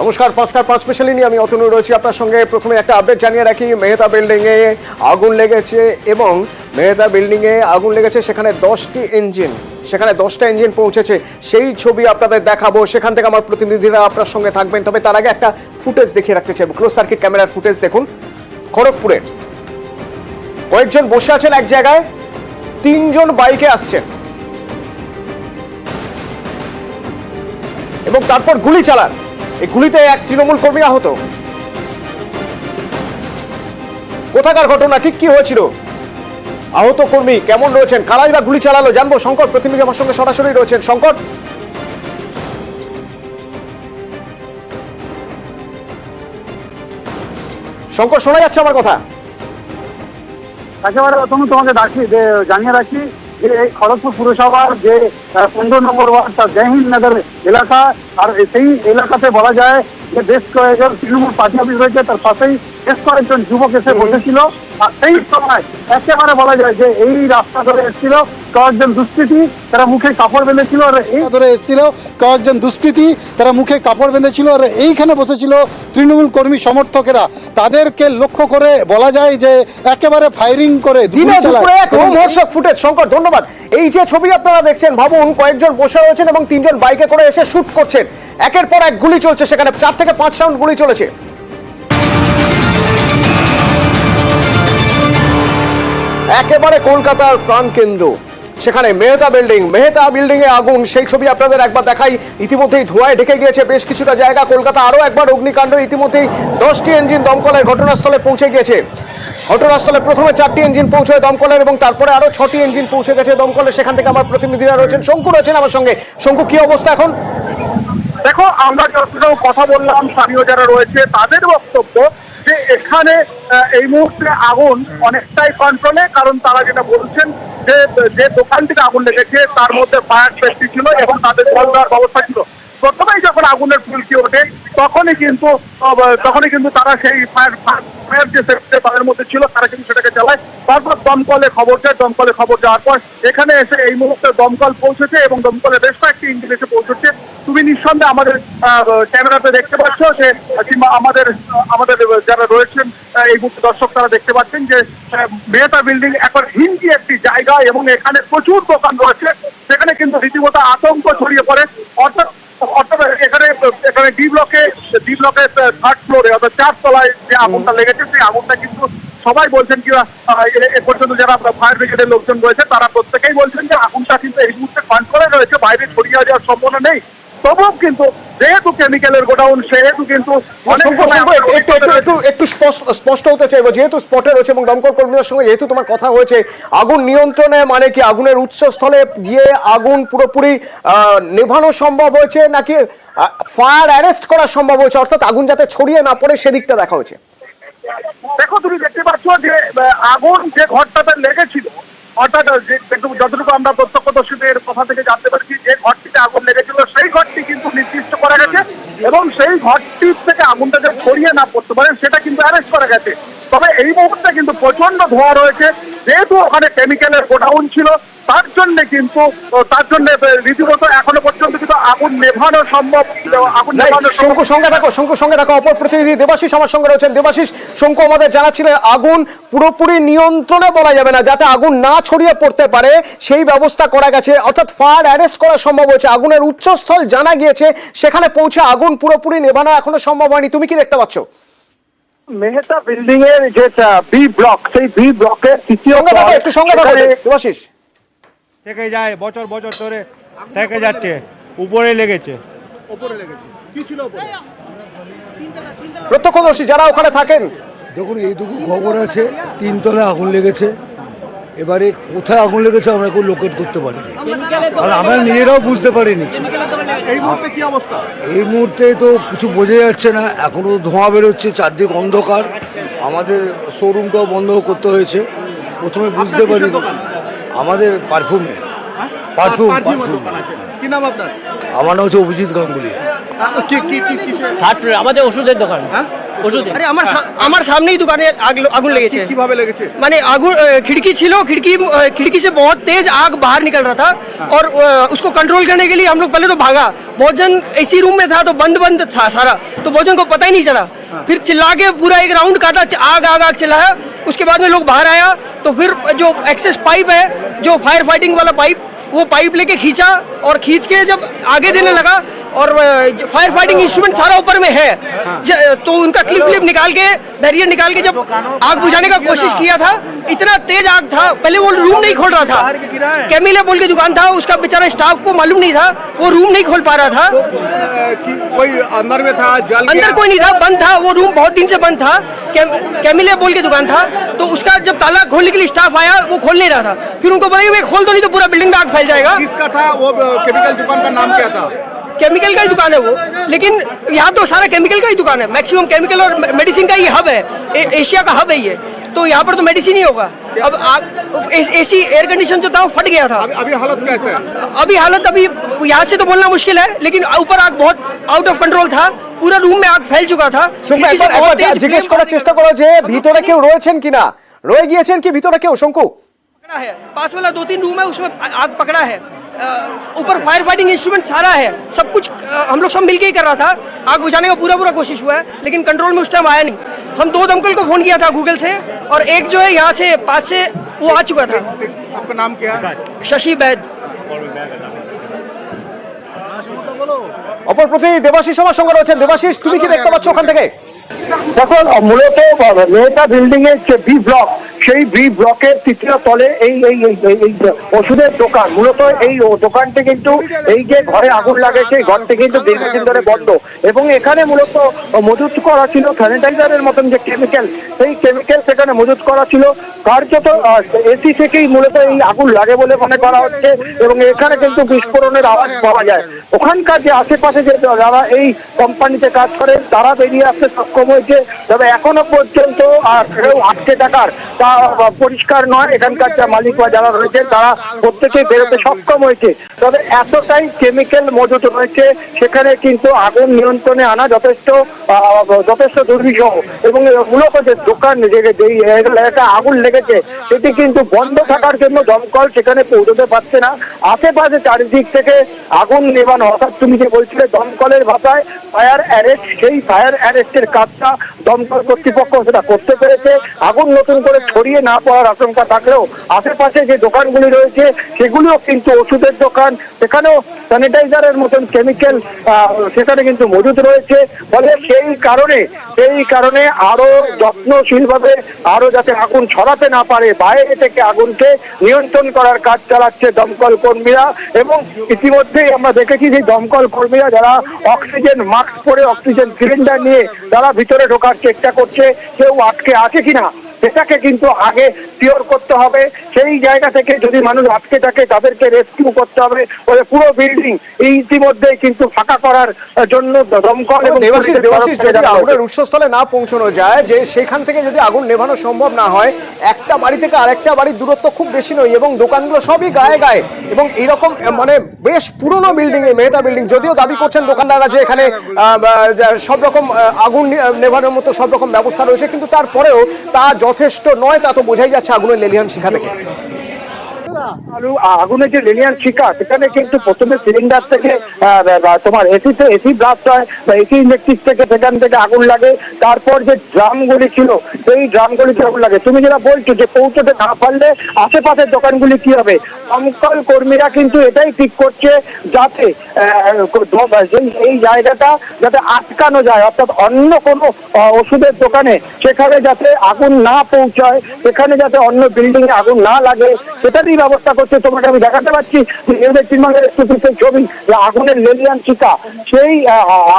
নমস্কার, 5:05 স্পেশালি নিয়ে আমি অতনু রয়েছি আপনার সঙ্গে। প্রথমে একটা আপডেট জানিয়ে রাখি, মেহতা বিল্ডিংয়ে আগুন লেগেছে এবং মেহতা বিল্ডিংয়ে আগুন লেগেছে, সেখানে 10টা ইঞ্জিন পৌঁছেছে। সেই ছবি আপনাদের দেখাবো, সেখান থেকে আমার প্রতিনিধিরা আপনার সঙ্গে থাকবেন। তবে তার আগে একটা ফুটেজ দেখিয়ে রাখতে চাইব, ক্লোজ সার্কিট ক্যামেরার ফুটেজ দেখুন। খড়গপুরের কয়েকজন বসে আছেন এক জায়গায়, 3 জন বাইকে আসছেন এবং তারপর গুলি চালান। এই গুলিতে এক তৃণমূল কর্মী আহত। কোথাকার ঘটনা, ঠিক কি হয়েছিল, আহত কর্মী কেমন রয়েছেন, কারাই বা গুলি চালালো জানবো। শঙ্কর প্রতিনিধি আমার সঙ্গে সরাসরি রয়েছেন। শঙ্কর, শঙ্কর শোনা যাচ্ছে আমার কথা? একেবারে তোমাকে জানিয়ে রাখি যে এই খড়গপুর পুরসভার যে 15 নম্বর ওয়ার্ড, তার জয়হিন্দ নগর এলাকা, আর সেই এলাকাতে বলা যায় যে বেশ কয়েকজন তৃণমূল পার্টি অফিস রয়েছে, তার পাশেই বেশ কয়েকজন যুবক এসে বসেছিল। আর সেই সময় একেবারে বলা যায় যে এই রাস্তা ধরে এসেছিল কয়েকজন দুষ্কৃতী, তারা মুখে কাপড় বেঁধেছিল। আর এই ধরে এসেছিল কয়েকজন দুষ্কৃতী, তারা মুখে কাপড় বেঁধেছিল আর এইখানে বসেছিল তৃণমূল কর্মী সমর্থকেরা। তাদেরকে লক্ষ্য করে বলা যায় যে একেবারে ফায়ারিং করে রোমহর্ষক ফুটেজ। শঙ্কর ধন্যবাদ। এই যে ছবি আপনারা দেখছেন, ভাবুন কয়েকজন বসে রয়েছেন এবং 3 জন বাইকে করে এসে শুট করছেন। একের পর এক গুলি চলছে, সেখানে 4 থেকে 5 রাউন্ড গুলি চলেছে। একেবারে কলকাতার প্রাণকেন্দ্র, সেখানে মেহতা বিল্ডিং এ আগুন। সেই ছবি আপনাদের একবার দেখাই। ইতিমধ্যেই ধোঁয়ায় ঢেকে গিয়েছে বেশ কিছুটা জায়গা। কলকাতা আরো একবার অগ্নিকাণ্ড। ইতিমধ্যেই 10টি ইঞ্জিন দমকলের ঘটনাস্থলে পৌঁছে গিয়েছে। ঘটনাস্থলে প্রথমে 4টি ইঞ্জিন পৌঁছয় দমকলের এবং তারপরে আরো 6টি ইঞ্জিন পৌঁছে গেছে দমকলের। সেখান থেকে আমার প্রতিনিধিরা রয়েছেন। শঙ্কু রয়েছেন আমার সঙ্গে। শঙ্কু, কি অবস্থা এখন? দেখো, আমরা যতটুকু কথা বললাম, স্থানীয় যারা রয়েছে তাদের বক্তব্য যে এখানে এই মুহূর্তে আগুন অনেকটাই কন্ট্রোলে, কারণ তারা যেটা বলছেন যে দোকান থেকে আগুন লেগেছে তার মধ্যে ফায়ার সেফটি ছিল এবং তাদের জল দেওয়ার ব্যবস্থা ছিল। প্রথমেই যখন আগুনের ফুলকি ওঠে তখনই কিন্তু তারা সেই ফায়ার যে সেফটি তাদের মধ্যে ছিল তারা কিন্তু সেটাকে চালায়। তারপর দমকলে খবর যাওয়ার পর এখানে এসে এই মুহূর্তে দমকল পৌঁছেছে এবং দমকলে বেশ কয়েকটি ইঞ্জিন এসে পৌঁছেছে। তুমি নিঃসন্দেহে আমাদের ক্যামেরাতে দেখতে পাচ্ছ যে আমাদের যারা রয়েছেন এই মুহূর্তে দর্শক, তারা দেখতে পাচ্ছেন যে মেহতা বিল্ডিং এখন হিন্দি একটি জায়গা এবং এখানে প্রচুর দোকান রয়েছে। সেখানে কিন্তু রীতিমতো আতঙ্ক ছড়িয়ে পড়ে। অর্থাৎ এখানে ডি ব্লকে 3rd ফ্লোরে অর্থাৎ 4 তলায় যে আগুনটা লেগেছে, সেই আগুনটা কিন্তু সবাই বলছেন কি এ পর্যন্ত যারা ফায়ার ব্রিগেডের লোকজন রয়েছে তারা প্রত্যেকেই বলছেন যে আগুনটা কিন্তু এই মুহূর্তে কন্ট্রোলে রয়েছে, বাইরে ছড়িয়ে যাওয়ার সম্ভাবনা নেই। তবুও কিন্তু যেহেতু কেমিক্যালের গোডাউন, সেহেতু কিন্তু একটু স্পষ্ট হতে চাইবো, যেহেতু স্পটে রয়েছে এবং দমকল কর্মীদের সঙ্গে যেহেতু তোমার কথা হয়েছে, আগুন নিয়ন্ত্রণে মানে কি আগুনের উৎসস্থলে গিয়ে আগুন পুরোপুরি নেভানো সম্ভব হয়েছে নাকি ফায়ার অ্যারেস্ট করা সম্ভব হয়েছে, অর্থাৎ আগুন যাতে ছড়িয়ে না পড়ে সেদিকটা দেখা হয়েছে? দেখো, তুমি দেখতে পাচ্ছ যে আগুন যে ঘরটাতে লেগেছিল, অর্থাৎ যতটুকু আমরা প্রত্যক্ষদর্শীদের কথা থেকে জানতে পারছি, যে ঘরটিতে আগুন লেগেছিল সেই ঘরটি কিন্তু নির্দিষ্ট করা গেছে এবং সেই ঘরটির থেকে আগুনটা যে ছড়িয়ে না পড়তে পারে সেটা কিন্তু অ্যারেস্ট করা গেছে। তবে এই মুহূর্তে কিন্তু প্রচন্ড ধোঁয়া রয়েছে, যেহেতু ওখানে কেমিক্যালের গোডাউন ছিল তার জন্য রীতিমতো এখনো পর্যন্ত কিন্তু আগুন নেভানো সম্ভব। সঙ্গে থাকো অপর প্রতিনিধি দেবাশিস আমার সঙ্গে রয়েছেন। দেবাশিস, শঙ্কু আমাদের জানাচ্ছিলেন আগুন পুরোপুরি নিয়ন্ত্রণে বলা যাবে না, যাতে আগুন না ছড়িয়ে পড়তে পারে সেই ব্যবস্থা করা গেছে, অর্থাৎ ফায়ার অ্যারেস্ট করা সম্ভব হয়েছে। আগুনের উৎসস্থল জানা গিয়েছে, সেখানে পৌঁছে আগুন পুরোপুরি নেভানো এখনো সম্ভব হয়নি। তুমি কি দেখতে পাচ্ছ? মেহতা বিল্ডিং এর যে বি ব্লক, সেই বি ব্লকের একটু সঙ্গে থাকো দেবাশিস। থেকে যায় বছর ধরে থেকে যাচ্ছে, উপরে লেগেছে। কি ছিল উপরে? প্রত্যক্ষদর্শী যারা ওখানে থাকেন, দেখুন এইটুকু খবর আছে 3 তলায় আগুন লেগেছে। এবারে কোথায় আগুন লেগেছে আমরা কেউ লোকেট করতে পারিনি, আর আমরা নিজেরাও বুঝতে পারিনি। এই মুহূর্তে তো কিছু বোঝা যাচ্ছে না, এখনো ধোঁয়া বেরোচ্ছে, চারদিক অন্ধকার। আমাদের শোরুমটাও বন্ধ করতে হয়েছে। প্রথমে বুঝতে পারি আমাদের পারফিউম। কি নাম আপনার? আমার নাম হচ্ছে অভিজিৎ গাঙ্গুলি। আমাদের ওষুধের দোকান। ওষুধ আরে আমার সামনেই দোকানে আগুন লেগেছে। কিভাবে লেগেছে? মানে आगुन खिड़की छिलो, खिड़की से बहुत तेज आग बाहर निकल रहा था और उसको कंट्रोल करने के लिए हम लोग पहले तो भागा। बहुत जन इसी रूम में था तो बंद था सारा, तो बहुत जन को पता ही नहीं चला। फिर चिल्ला के पूरा एक राउंड काटा, आग चिल्लाया। उसके बाद में लोग बाहर आया तो फिर जो एक्सेस पाइप है, जो फायर फाइटिंग वाला पाइप, वो पाइप लेके खींचा और खींच के जब आगे देने लगा और फायर फाइटिंग इंस्ट्रूमेंट सारा ऊपर में है, तो उनका क्लिप निकाल के बैरियर निकाल के जब आग बुझाने का कोशिश किया था, इतना तेज आग था। पहले वो रूम नहीं खोल रहा था, केमिले बोल के दुकान था, उसका बेचारा स्टाफ को मालूम नहीं था, वो रूम नहीं खोल पा रहा था। कोई अंदर में था? अंदर कोई नहीं था, बंद था वो रूम, बहुत दिन से बंद था। केमिले बोल के दुकान था, तो उसका जब ताला खोलने के लिए स्टाफ आया वो खोल नहीं रहा था। फिर उनको बोला कि खोल दो नहीं तो पूरा बिल्डिंग में आग फैल जाएगा। किसका था वो केमिकल दुकान का नाम क्या था? केमिकल का ही दुकान है वो, लेकिन यहाँ तो सारा केमिकल का ही दुकान है। मैक्सिमम केमिकल और मेडिसिन का ही हब है, एशिया का हब है ये, तो यहाँ पर तो मेडिसिन ही होगा। अब एसी एयर कंडीशन जो था वो फट गया था। अभी हालत कैसे है? अभी यहाँ से तो बोलना मुश्किल है, लेकिन ऊपर आग बहुत आउट ऑफ कंट्रोल था, पूरा रूम में आग फैल चुका था। জিজ্ঞেস করার চেষ্টা করো যে ভিতরে কেউ রয়েছেন কিনা, রয়ে গিয়েছেন কি ভিতরে কেউ? শঙ্কু, पकड़ा है, पास वाला 2-3 रूम है उसमें आग पकड़ा है। ऊपर फायर फाइटिंग इंस्ट्रूमेंट सारा है, सब कुछ हम लोग सब मिलके ही कर रहा था। आग बुझाने का पूरा कोशिश हुआ है, लेकिन कंट्रोल में उस टाइम आया नहीं। हम 2 दमकल को फोन किया था गूगल से, और एक जो है यहाँ से पास से वो आ चुका था। आपका नाम क्या है? शशि बैद। অপর প্রতিনিধি দেবাশিস আমার সঙ্গে রয়েছেন। দেবাশিস, তুমি কি দেখতে পাচ্ছ ওখান থেকে? দেখো, মূলত মেহতা বিল্ডিং এর যে বি ব্লক, সেই বি ব্লকের তৃতীয় তলে এই ওষুধের দোকান। মূলত এই দোকানটি কিন্তু এই যে ঘরে আগুন লাগে সেই ঘরটি কিন্তু দীর্ঘদিন ধরে বন্ধ, এবং এখানে মূলত মজুত করা ছিল স্যানিটাইজারের মতন যে কেমিক্যাল, সেই কেমিক্যাল সেখানে মজুত করা ছিল। কার্যত এসি থেকেই মূলত এই আগুন লাগে বলে মনে করা হচ্ছে, এবং এখানে কিন্তু বিস্ফোরণের আওয়াজ পাওয়া যায়। ওখানকার যে আশেপাশে যে যারা এই কোম্পানিতে কাজ করেন তারা বেরিয়ে আসতে সক্ষম হয়েছে, তবে এখনো পর্যন্ত কেউ আটকে থাকার তা পরিষ্কার নয়। এখানকার যা মালিক বা যারা রয়েছেন তারা প্রত্যেকেই বেরোতে সক্ষম হয়েছে, তবে এতটাই কেমিক্যাল মজুত রয়েছে সেখানে কিন্তু আগুন নিয়ন্ত্রণে আনা যথেষ্ট দুর্বিষহ। এবং মূলত যে দোকান যেই এলাকায় আগুন লেগেছে সেটি কিন্তু বন্ধ থাকার জন্য দমকল সেখানে পৌঁছতে পারছে না। আশেপাশে চারিদিক থেকে আগুন নেভানো, অর্থাৎ তুমি যে বলছিলে দমকলের ভাষায় ফায়ার অ্যারেস্ট, সেই ফায়ার অ্যারেস্টের কাজটা দমকল কর্তৃপক্ষ সেটা করতে পেরেছে। আগুন নতুন করে ছড়িয়ে না পড়ার আশঙ্কা থাকলেও আশেপাশে যে দোকানগুলি রয়েছে সেগুলিও কিন্তু ওষুধের দোকান, সেখানেও স্যানিটাইজারের মতন কেমিক্যাল সেখানে কিন্তু মজুদ রয়েছে। ফলে সেই কারণে আরো যত্নশীলভাবে আরো যাতে আগুন ছড়াতে না পারে বাইরে থেকে আগুনকে নিয়ন্ত্রণ করার কাজ চালাচ্ছে দমকল কর্মীরা। এবং ইতিমধ্যেই আমরা দেখেছি যে দমকল কর্মীরা যারা অক্সিজেন মাস্ক পরে অক্সিজেন সিলিন্ডার নিয়ে তারা ভিতরে ঢোকার চেষ্টা করছে, কেউ আটকে আছে কিনা সেটাকে কিন্তু আগে সিওর করতে হবে। সেই জায়গা থেকে যদি মানুষ আটকে থাকে তাদেরকে রেস্কিউ করতে হবে। পুরো বিল্ডিং ইতিমধ্যে কিন্তু ফাঁকা করার জন্য দমকল এবং দেবাশিস যদি আগুনের উৎসস্থলে না পৌঁছানো যায়, যে সেখান থেকে যদি আগুন নেভানো সম্ভব না হয়, একটা বাড়ি থেকে আরেকটা বাড়ির দূরত্ব খুব বেশি নয় এবং দোকানগুলো সবই গায়ে এবং এইরকম মানে বেশ পুরনো বিল্ডিং, মেহতা বিল্ডিং, যদিও দাবি করছেন দোকানদাররা যে এখানে সব রকম আগুন নেভানোর মতো সব রকম ব্যবস্থা রয়েছে, কিন্তু তারপরেও তা যথেষ্ট নয়। তা তো বোঝাই যাচ্ছে আগুনের লেলিহান শিখা থেকে। আগুনের যে লেলিয়ান শিখা, সেখানে কিন্তু প্রথমে সিলিন্ডার থেকে তোমার এসি ব্লাস্ট হয় বা এসি ইলেকট্রিক থেকে সেখান থেকে আগুন লাগে। তারপর যে ড্রামগুলি ছিল সেই ড্রামগুলিতে আগুন লাগে। তুমি যেটা বলছো যে পৌঁছতে না পারলে আশেপাশের দোকানগুলি কি হবে, দমকল কর্মীরা কিন্তু এটাই ঠিক করছে যাতে এই জায়গাটা যাতে আটকানো যায়, অর্থাৎ অন্য কোনো ওষুধের দোকানে সেখানে যাতে আগুন না পৌঁছায়, সেখানে যাতে অন্য বিল্ডিং এ আগুন না লাগে সেটারই ব্যবস্থা করছে। তোমাকে আমি দেখাতে পাচ্ছি ছবি, আগুনের লেলিয়ান শিখা, সেই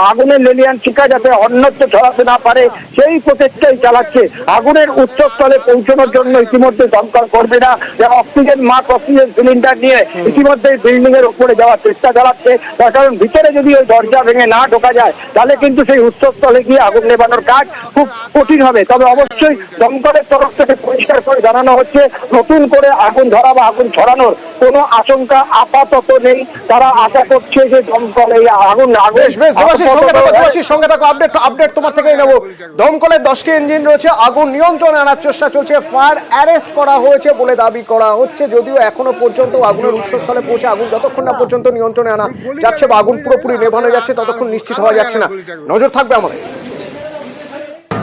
আগুনের লেলিয়ান শিখা যাতে অন্যত্র ছড়াতে না পারে সেই প্রচেষ্টাই চালাচ্ছে। আগুনের উচ্চস্থলে পৌঁছানোর জন্য ইতিমধ্যে দমকল কর্মীরা যারা অক্সিজেন মাস্ক, অক্সিজেন সিলিন্ডার নিয়ে ইতিমধ্যে বিল্ডিং এর উপরে যাওয়ার চেষ্টা চালাচ্ছে। তার কারণ ভিতরে যদি ওই দরজা ভেঙে না ঢোকা যায় তাহলে কিন্তু সেই উচ্চস্থলে গিয়ে আগুন নেভানোর কাজ খুব কঠিন হবে। তবে অবশ্যই দমকলের তরফ থেকে পরিষ্কার করে জানানো হচ্ছে নতুন করে আগুন ধরা বা আগুন ছড়ানোর কোনো আশঙ্কা আপাতত নেই। তারা আশা করছে যে দমকল এই আগুন বেশ বেশ দেবাশিস সঙ্গে থাকো আপডেট তোমার থেকেই নেবো। দমকলের 10টি ইঞ্জিন রয়েছে, আগুন নিয়ন্ত্রণে আনার চেষ্টা চলছে, ফায়ার অ্যারেস্ট করা হয়েছে বলে দাবি করা হচ্ছে, যদিও এখনো পর্যন্ত আগুনের উৎসস্থলে পৌঁছে আগুন যতক্ষণ না পর্যন্ত নিয়ন্ত্রণে আনা যাচ্ছে বা আগুন পুরোপুরি নেভানো যাচ্ছে ততক্ষণ নিশ্চিত হওয়া যাচ্ছে না। নজর থাকবে আমাদের।